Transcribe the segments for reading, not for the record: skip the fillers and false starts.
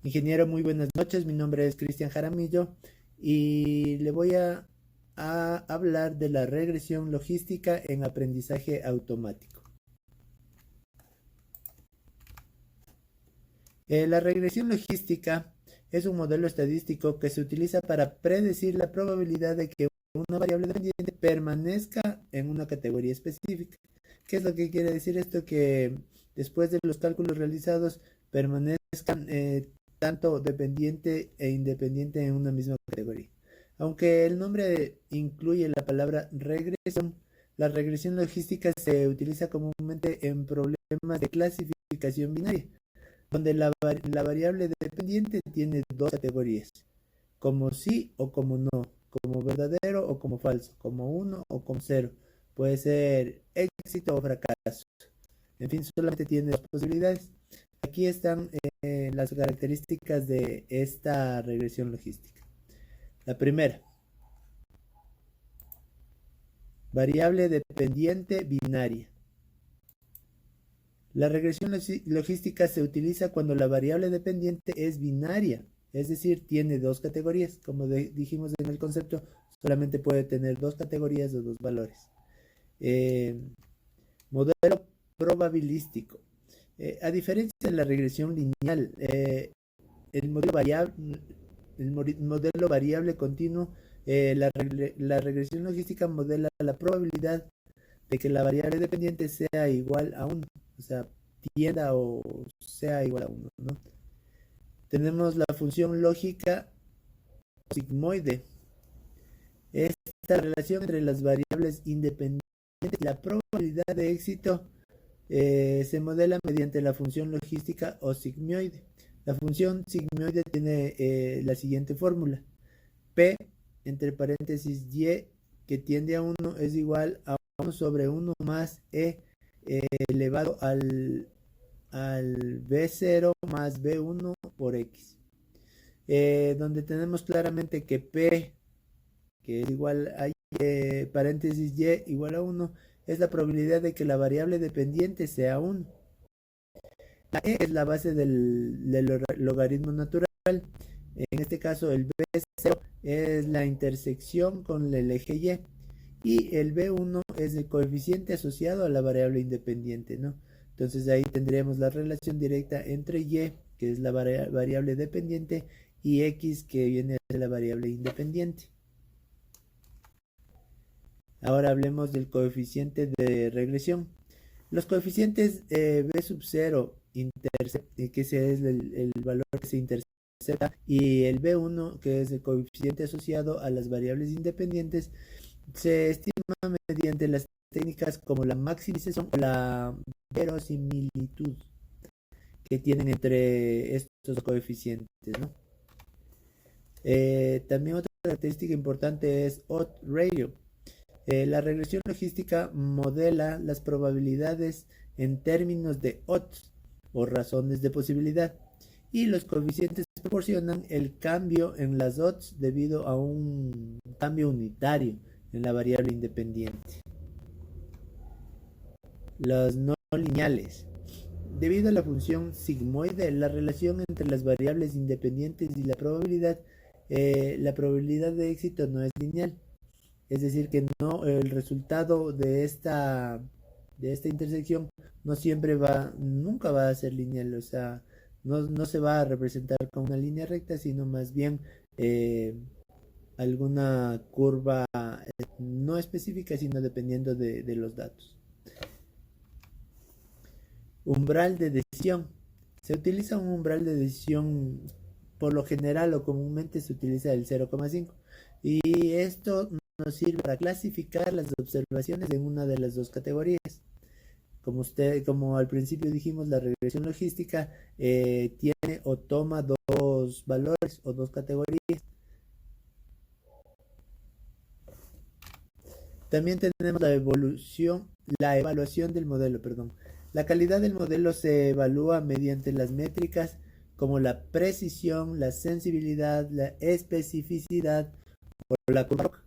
Ingeniero, muy buenas noches. Mi nombre es Cristian Jaramillo y le voy a hablar de la regresión logística en aprendizaje automático. La regresión logística es un modelo estadístico que se utiliza para predecir la probabilidad de que una variable dependiente permanezca en una categoría específica. ¿Qué es lo que quiere decir esto? Que después de los cálculos realizados permanezcan tanto dependiente e independiente en una misma categoría. Aunque el nombre incluye la palabra regresión, la regresión logística se utiliza comúnmente en problemas de clasificación binaria donde la variable dependiente tiene dos categorías, como sí o como no, como verdadero o como falso, como uno o como cero. Puede ser éxito o fracaso. En fin, solamente tiene dos posibilidades. Aquí están las características de esta regresión logística. La primera, variable dependiente binaria. La regresión logística se utiliza cuando la variable dependiente es binaria, es decir, tiene dos categorías. Como dijimos en el concepto, solamente puede tener dos categorías o dos valores. Eh, Modelo probabilístico. A diferencia de la regresión lineal, el modelo variable, modelo variable continuo, la regresión logística modela la probabilidad de que la variable dependiente sea igual a 1, o sea, tienda o sea igual a 1, ¿no? Tenemos la función lógica sigmoide. Esta relación entre las variables independientes y la probabilidad de éxito se modela mediante la función logística o sigmoide. La función sigmoide tiene la siguiente fórmula. P entre paréntesis y que tiende a 1 es igual a 1 sobre 1 más elevado al B0 más B1 por X. Donde tenemos claramente que P, que es igual a paréntesis Y igual a 1, es la probabilidad de que la variable dependiente sea 1. La E es la base del logaritmo natural. En este caso el B0 es la intersección con el eje y el B1 es el coeficiente asociado a la variable independiente, ¿no? Entonces ahí tendríamos la relación directa entre Y, que es la variable dependiente, y X, que viene de la variable independiente. Ahora hablemos del coeficiente de regresión. Los coeficientes B sub 0, que ese es el valor que se intercepta, y el B1, que es el coeficiente asociado a las variables independientes, se estima mediante las técnicas como la maximización o la verosimilitud que tienen entre estos coeficientes, ¿no? También otra característica importante es odds ratio. La regresión logística modela las probabilidades en términos de odds o razones de posibilidad y los coeficientes proporcionan el cambio en las odds debido a un cambio unitario en la variable independiente. Los no lineales. Debido a la función sigmoide, la relación entre las variables independientes y la probabilidad de éxito no es lineal. Es decir, que no, el resultado de esta intersección no siempre nunca va a ser lineal, o sea, no se va a representar con una línea recta, sino más bien alguna curva no específica, sino dependiendo de los datos. Umbral de decisión. Se utiliza un umbral de decisión, por lo general o comúnmente se utiliza el 0,5. Y esto nos sirve para clasificar las observaciones en una de las dos categorías. Como al principio dijimos, la regresión logística tiene o toma dos valores o dos categorías. También tenemos la evaluación del modelo, perdón. La calidad del modelo se evalúa mediante las métricas como la precisión, la sensibilidad, la especificidad o la curva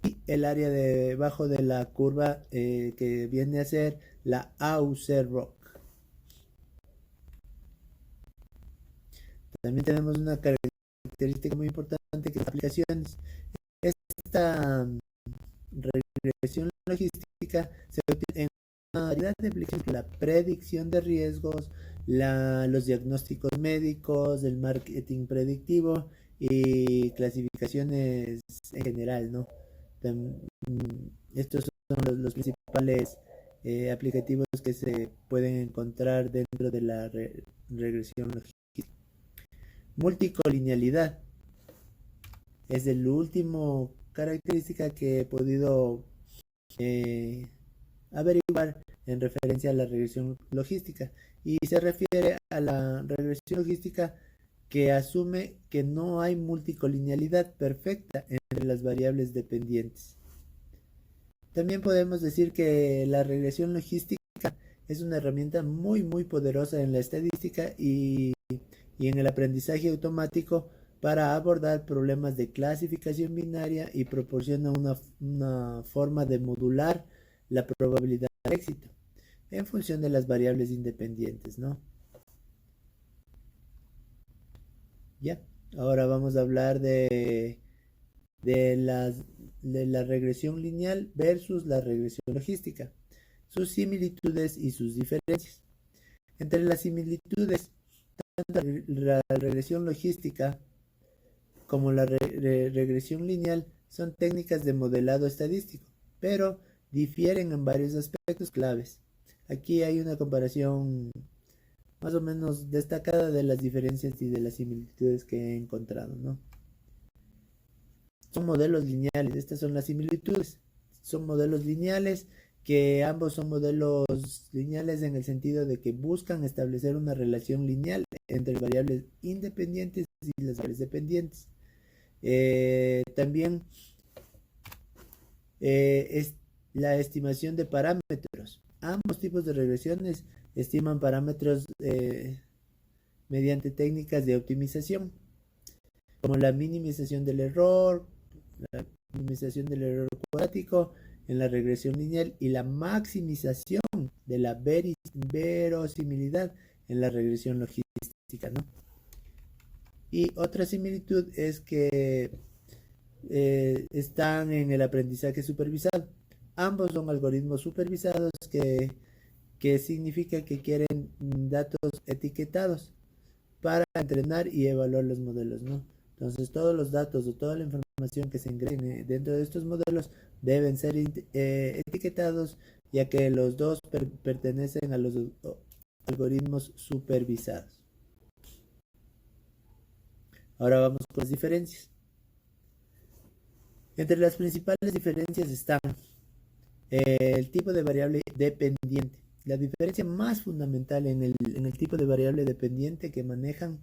y el área debajo de la curva que viene a ser la AUC ROC. También tenemos una característica muy importante que es aplicaciones. Esta regresión logística se utiliza en una variedad de aplicaciones: la predicción de riesgos, los diagnósticos médicos, el marketing predictivo y clasificaciones en general, ¿no? Estos son los principales aplicativos que se pueden encontrar dentro de la regresión logística. Multicolinealidad es el último característica que he podido eh, averiguar en referencia a la regresión logística, y se refiere a la regresión logística que asume que no hay multicolinealidad perfecta entre las variables dependientes. También podemos decir que la regresión logística es una herramienta muy poderosa en la estadística y en el aprendizaje automático para abordar problemas de clasificación binaria, y proporciona una forma de modular la probabilidad de éxito en función de las variables independientes, ¿no? Ya, ahora vamos a hablar de, las, de la regresión lineal versus la regresión logística, sus similitudes y sus diferencias. Entre las similitudes, tanto la regresión logística como la regresión lineal son técnicas de modelado estadístico, pero difieren en varios aspectos claves. Aquí hay una comparación más o menos destacada de las diferencias y de las similitudes que he encontrado, ¿no? Son modelos lineales, estas son las similitudes. Son modelos lineales, que ambos son modelos lineales en el sentido de que buscan establecer una relación lineal entre variables independientes y las variables dependientes. También es la estimación de parámetros. Ambos tipos de regresiones estiman parámetros mediante técnicas de optimización, como la minimización del error, la minimización del error cuadrático en la regresión lineal y la maximización de la verosimilidad en la regresión logística, ¿no? Y otra similitud es que están en el aprendizaje supervisado. Ambos son algoritmos supervisados, que significa que quieren datos etiquetados para entrenar y evaluar los modelos, ¿no? Entonces, todos los datos o toda la información que se ingrese dentro de estos modelos deben ser etiquetados, ya que los dos pertenecen a los algoritmos supervisados. Ahora vamos con las diferencias. Entre las principales diferencias están el tipo de variable dependiente. La diferencia más fundamental en el tipo de variable dependiente que manejan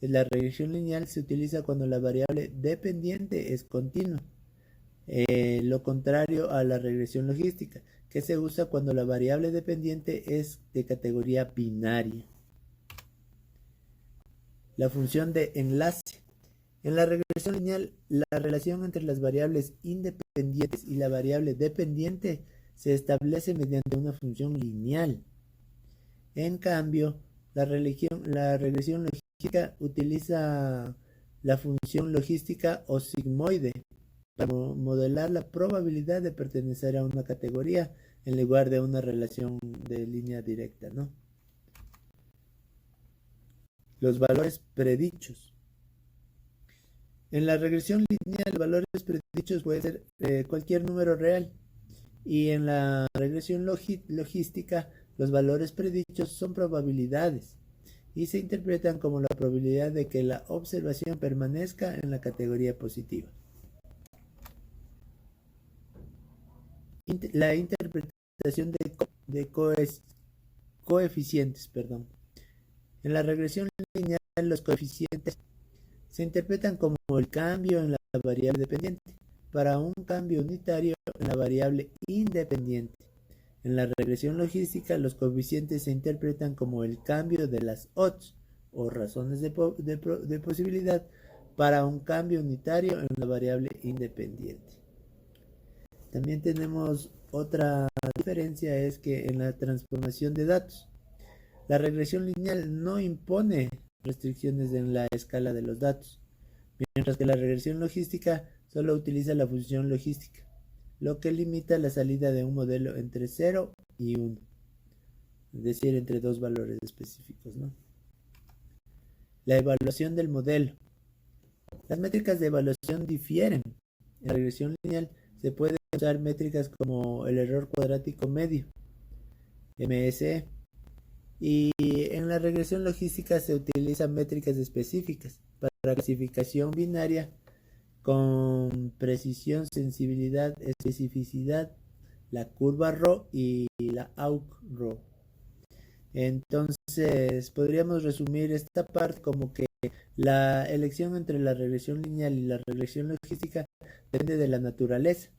en la regresión lineal se utiliza cuando la variable dependiente es continua. Lo contrario a la regresión logística, que se usa cuando la variable dependiente es de categoría binaria. La función de enlace. En la regresión lineal, la relación entre las variables independientes y la variable dependiente se establece mediante una función lineal. En cambio, la regresión logística utiliza la función logística o sigmoide para modelar la probabilidad de pertenecer a una categoría en lugar de una relación de línea directa, ¿no? Los valores predichos. En la regresión lineal, valores predichos puede ser cualquier número real, y en la regresión logística, los valores predichos son probabilidades y se interpretan como la probabilidad de que la observación permanezca en la categoría positiva. La interpretación de coeficientes, perdón. En la regresión lineal, los coeficientes se interpretan como el cambio en la variable dependiente para un cambio unitario en la variable independiente. En la regresión logística, los coeficientes se interpretan como el cambio de las odds o razones de posibilidad para un cambio unitario en la variable independiente. También tenemos otra diferencia, es que en la transformación de datos, la regresión lineal no impone restricciones en la escala de los datos, mientras que la regresión logística solo utiliza la función logística, lo que limita la salida de un modelo entre 0 y 1, es decir, entre dos valores específicos, ¿no? La evaluación del modelo. Las métricas de evaluación difieren. En la regresión lineal se pueden usar métricas como el error cuadrático medio, MSE, y en la regresión logística se utilizan métricas específicas para clasificación binaria con precisión, sensibilidad, especificidad, la curva RO y la AUC-RO. Entonces, podríamos resumir esta parte como que la elección entre la regresión lineal y la regresión logística depende de la naturaleza,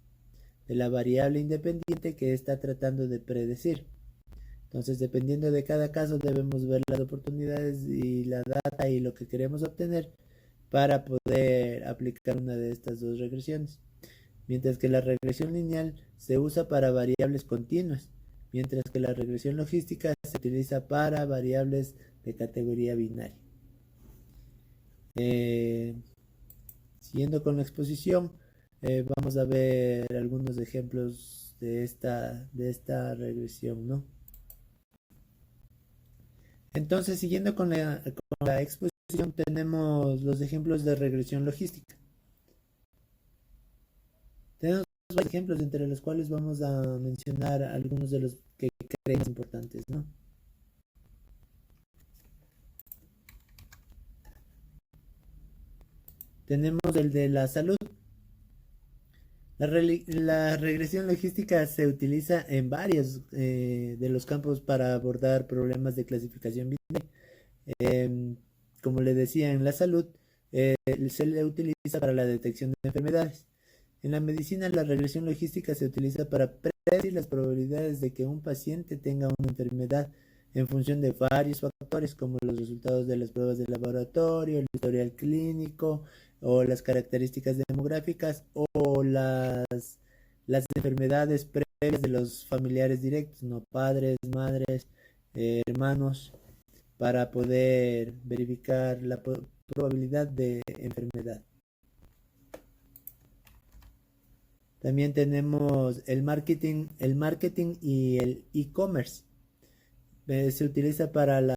de la variable independiente que está tratando de predecir. Entonces, dependiendo de cada caso, debemos ver las oportunidades y la data y lo que queremos obtener para poder aplicar una de estas dos regresiones. Mientras que la regresión lineal se usa para variables continuas, mientras que la regresión logística se utiliza para variables de categoría binaria. Siguiendo con la exposición, vamos a ver algunos ejemplos de esta regresión, ¿no? Entonces, siguiendo con la exposición, tenemos los ejemplos de regresión logística. Tenemos varios ejemplos entre los cuales vamos a mencionar algunos de los que creemos importantes, ¿no? Tenemos el de la salud. La regresión logística se utiliza en varios de los campos para abordar problemas de clasificación binaria. Como le decía, en la salud se le utiliza para la detección de enfermedades. En la medicina, la regresión logística se utiliza para predecir las probabilidades de que un paciente tenga una enfermedad en función de varios factores, como los resultados de las pruebas de laboratorio, el historial clínico, o las características demográficas, o las enfermedades previas de los familiares directos, ¿no? Padres, madres, hermanos, para poder verificar la probabilidad de enfermedad. También tenemos el marketing y el e-commerce. Se utiliza para la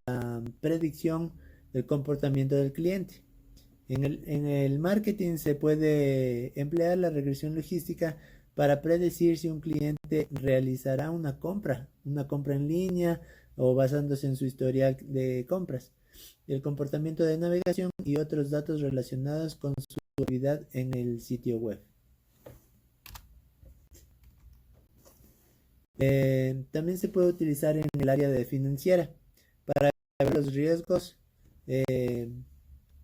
predicción del comportamiento del cliente. En el marketing se puede emplear la regresión logística para predecir si un cliente realizará una compra en línea o basándose en su historial de compras, el comportamiento de navegación y otros datos relacionados con su actividad en el sitio web. También se puede utilizar en el área de financiera para ver los riesgos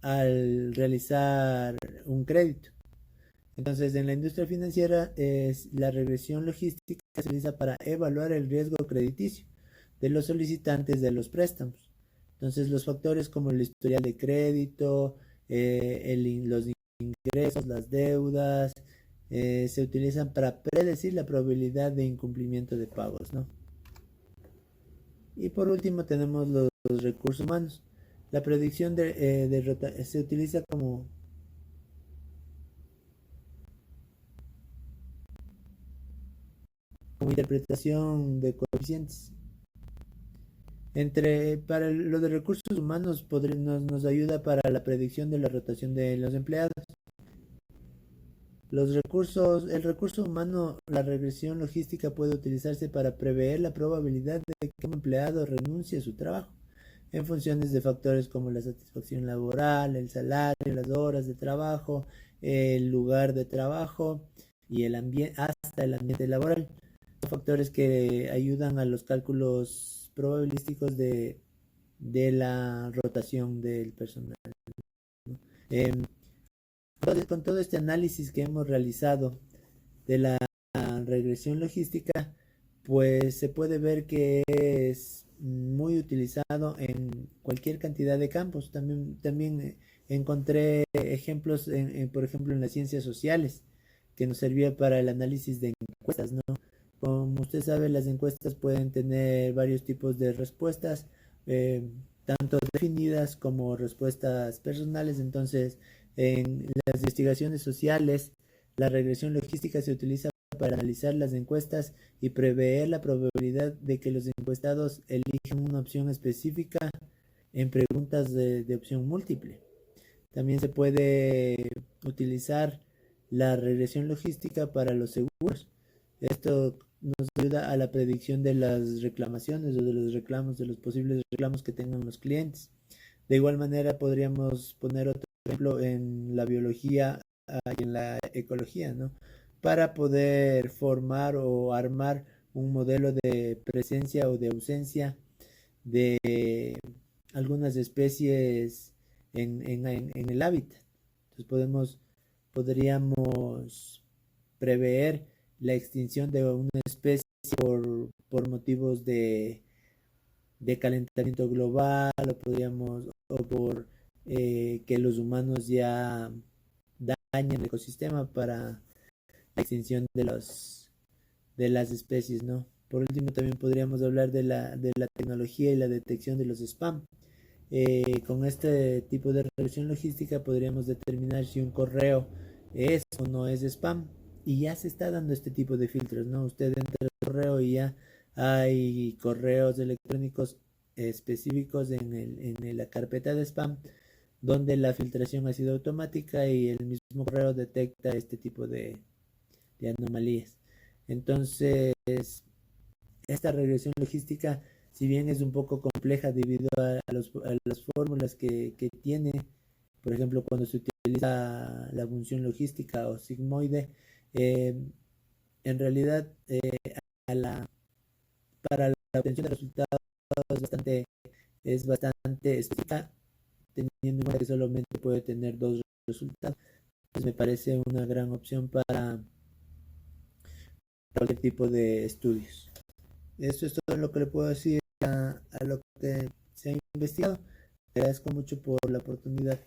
al realizar un crédito. Entonces, en la industria financiera, la regresión logística se utiliza para evaluar el riesgo crediticio de los solicitantes de los préstamos. Entonces, los factores como el historial de crédito, los ingresos, las deudas, se utilizan para predecir la probabilidad de incumplimiento de pagos, ¿no? Y por último tenemos los recursos humanos. La predicción se utiliza como interpretación de coeficientes. Para lo de recursos humanos nos ayuda para la predicción de la rotación de los empleados. El recurso humano, la regresión logística puede utilizarse para prever la probabilidad de que un empleado renuncie a su trabajo en funciones de factores como la satisfacción laboral, el salario, las horas de trabajo, el lugar de trabajo y hasta el ambiente laboral. Son factores que ayudan a los cálculos probabilísticos de la rotación del personal, ¿no? Con todo este análisis que hemos realizado de la regresión logística, pues se puede ver que es muy utilizado en cualquier cantidad de campos. También encontré ejemplos, por ejemplo, en las ciencias sociales, que nos servía para el análisis de encuestas, ¿no? Como usted sabe, las encuestas pueden tener varios tipos de respuestas. tanto definidas como respuestas personales. Entonces, en las investigaciones sociales, la regresión logística se utiliza para analizar las encuestas y prever la probabilidad de que los encuestados elijan una opción específica en preguntas de opción múltiple. También se puede utilizar la regresión logística para los seguros. Esto nos ayuda a la predicción de las reclamaciones o de los reclamos, de los posibles reclamos que tengan los clientes. De igual manera, podríamos poner otro ejemplo en la biología y en la ecología, ¿no? Para poder formar o armar un modelo de presencia o de ausencia de algunas especies en el hábitat. Entonces podríamos prever la extinción de una especie por motivos de calentamiento global o por que los humanos ya dañan el ecosistema para la extinción de las especies, ¿no? Por último, también podríamos hablar de la tecnología y la detección de los spam. Con este tipo de regresión logística podríamos determinar si un correo es o no es spam. Y ya se está dando este tipo de filtros, ¿no? Usted entra al correo y ya hay correos electrónicos específicos en la carpeta de spam, donde la filtración ha sido automática y el mismo correo detecta este tipo de anomalías. Entonces, esta regresión logística, si bien es un poco compleja debido a las fórmulas que tiene, por ejemplo, cuando se utiliza la función logística o sigmoide, eh, en realidad a la- para la obtención de resultados es bastante específica, teniendo en cuenta que solamente puede tener dos resultados. Pues me parece una gran opción para cualquier tipo de estudios. Eso es todo lo que le puedo decir a lo que se ha investigado. Te agradezco mucho por la oportunidad.